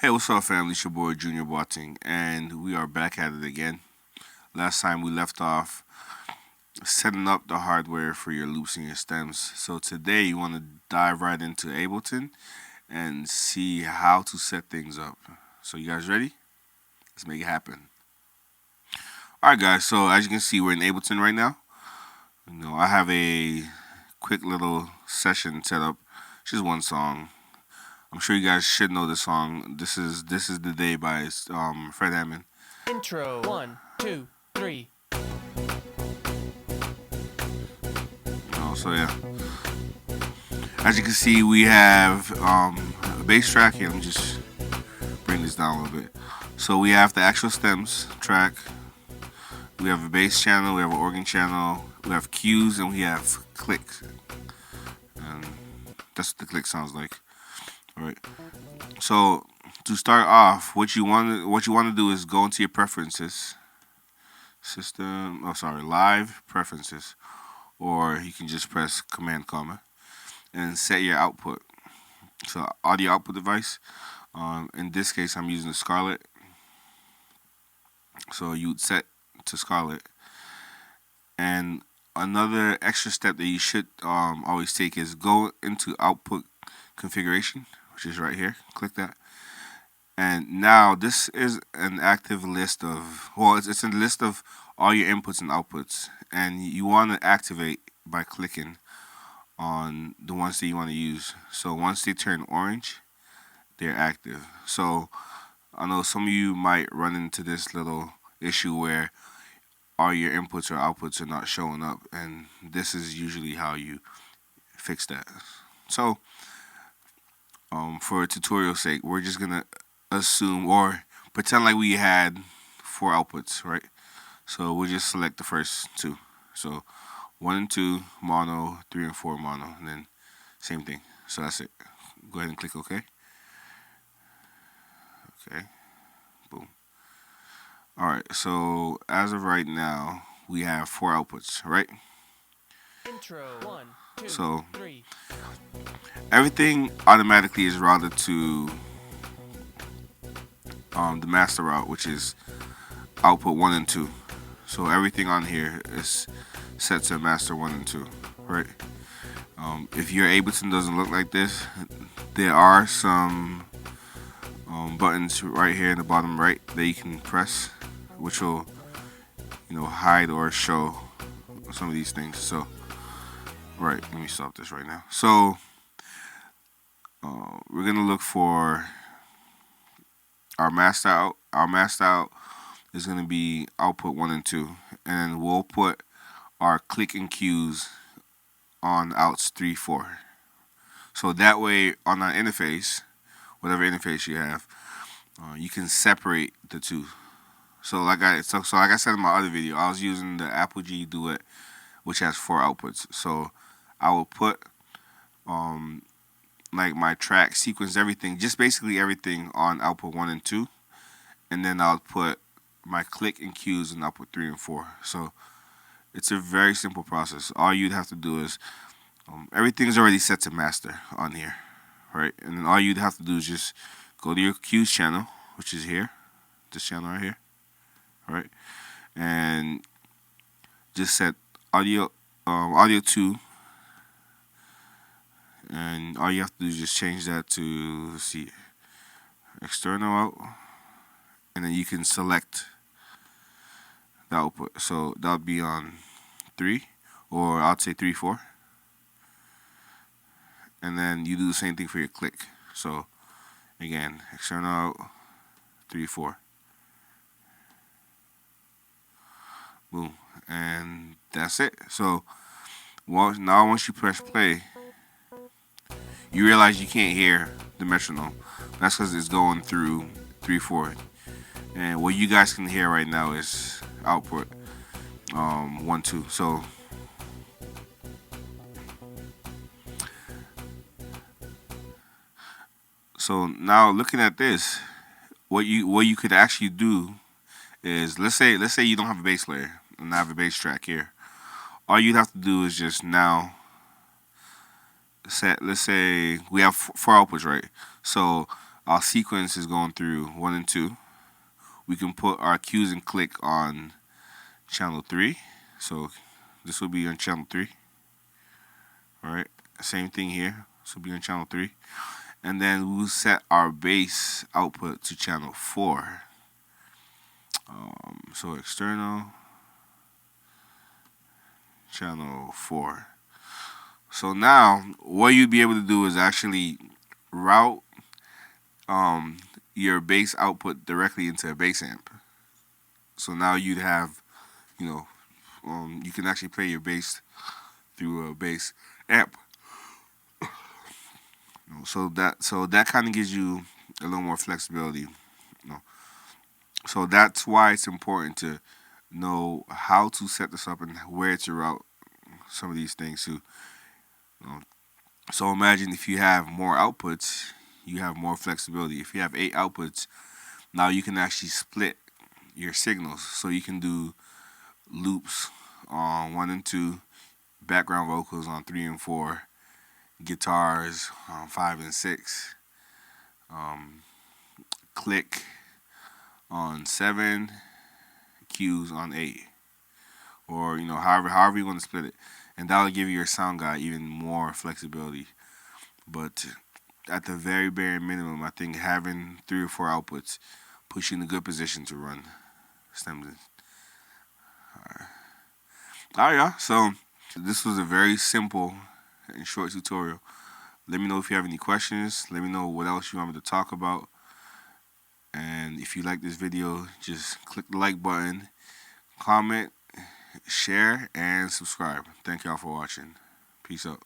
Hey, what's up, family? It's your boy Junior Boating, and we are back at it again. Last time we left off setting up the hardware for your loops and your stems. So today you want to dive right into Ableton and see how to set things up. So you guys ready? Let's make it happen. All right, guys. So as you can see, we're in Ableton right now. I have a quick little session set up, just one song. I'm sure you guys should know the song. This is the day by Fred Hammond. Intro. 1, 2, 3. So yeah, as you can see, we have a bass track here. Let me just bring this down a little bit. So we have the actual stems track. We have a bass channel. We have an organ channel. We have cues and we have clicks. And that's what the click sounds like. All right. So to start off, what you want to do is go into your preferences, live preferences, or you can just press Command comma and set your output. So audio output device. In this case, I'm using the Scarlett. So you would set to Scarlett. And another extra step that you should always take is go into output configuration, which is right here. Click that. And now this is an active list of, it's a list of all your inputs and outputs. And you want to activate by clicking on the ones that you want to use. So once they turn orange, they're active. So I know some of you might run into this little issue where all your inputs or outputs are not showing up. And this is usually how you fix that. So for tutorial sake, we're just going to assume or pretend like we had 4 outputs, right? So we'll just select the first 2. So 1 and 2 mono, 3 and 4 mono, and then same thing. So that's it. Go ahead and click OK. Okay. Boom. All right. So as of right now, we have 4 outputs, right? Intro. 1, 2, so 3. Everything automatically is routed to the master route, which is output 1 and 2. So everything on here is set to master 1 and 2, right? If your Ableton doesn't look like this, there are some buttons right here in the bottom right that you can press, which will, hide or show some of these things. So, right, let me stop this right now. So, we're gonna look for our master out. Our master out is gonna be output 1 and 2, and we'll put our click and cues on outs 3, 4. So that way, on our interface, whatever interface you have, you can separate the two. So like I said in my other video, I was using the Apogee Duet, which has 4 outputs. So I will put like my track sequence, everything, just basically everything on output 1 and 2, and then I'll put my click and cues in output 3 and 4. So it's a very simple process. All you'd have to do is everything is already set to master on here, right? And then all you'd have to do is just go to your cues channel, which is here, this channel right here, right? And just set audio 2, and all you have to do is just change that to, let's see, external out, and then you can select the output. So that'll be on 3, or I'll say 3, 4. And then you do the same thing for your click. So again, external out, 3, 4. Boom. And that's it. So now once you press play, you realize you can't hear the metronome. That's because it's going through 3, 4. And what you guys can hear right now is output 1, 2. So now looking at this, what you could actually do is, let's say you don't have a bass layer and I have a bass track here. All you'd have to do is just now set, let's say we have 4 outputs, right? So our sequence is going through 1 and 2. We can put our cues and click on channel 3. So this will be on channel 3. Alright, same thing here. This will be on channel 3. And then we'll set our bass output to channel 4. So external, channel 4. So now what you'd be able to do is actually route your bass output directly into a bass amp. So now you'd have, you can actually play your bass through a bass amp. So that kind of gives you a little more flexibility. So that's why it's important to know how to set this up and where to route some of these things to. So imagine if you have more outputs, you have more flexibility. If you have 8 outputs, now you can actually split your signals. So you can do loops on 1 and 2, background vocals on 3 and 4, guitars on 5 and 6, click on 7, cues on 8, or however you want to split it, and that'll give your sound guy even more flexibility. But at the very bare minimum, I think having 3 or 4 outputs puts you in a good position to run stems. Alright, y'all. So this was a very simple and short tutorial. Let me know if you have any questions. Let me know what else you want me to talk about. And if you like this video, just click the like button, comment, share, and subscribe. Thank y'all for watching. Peace out.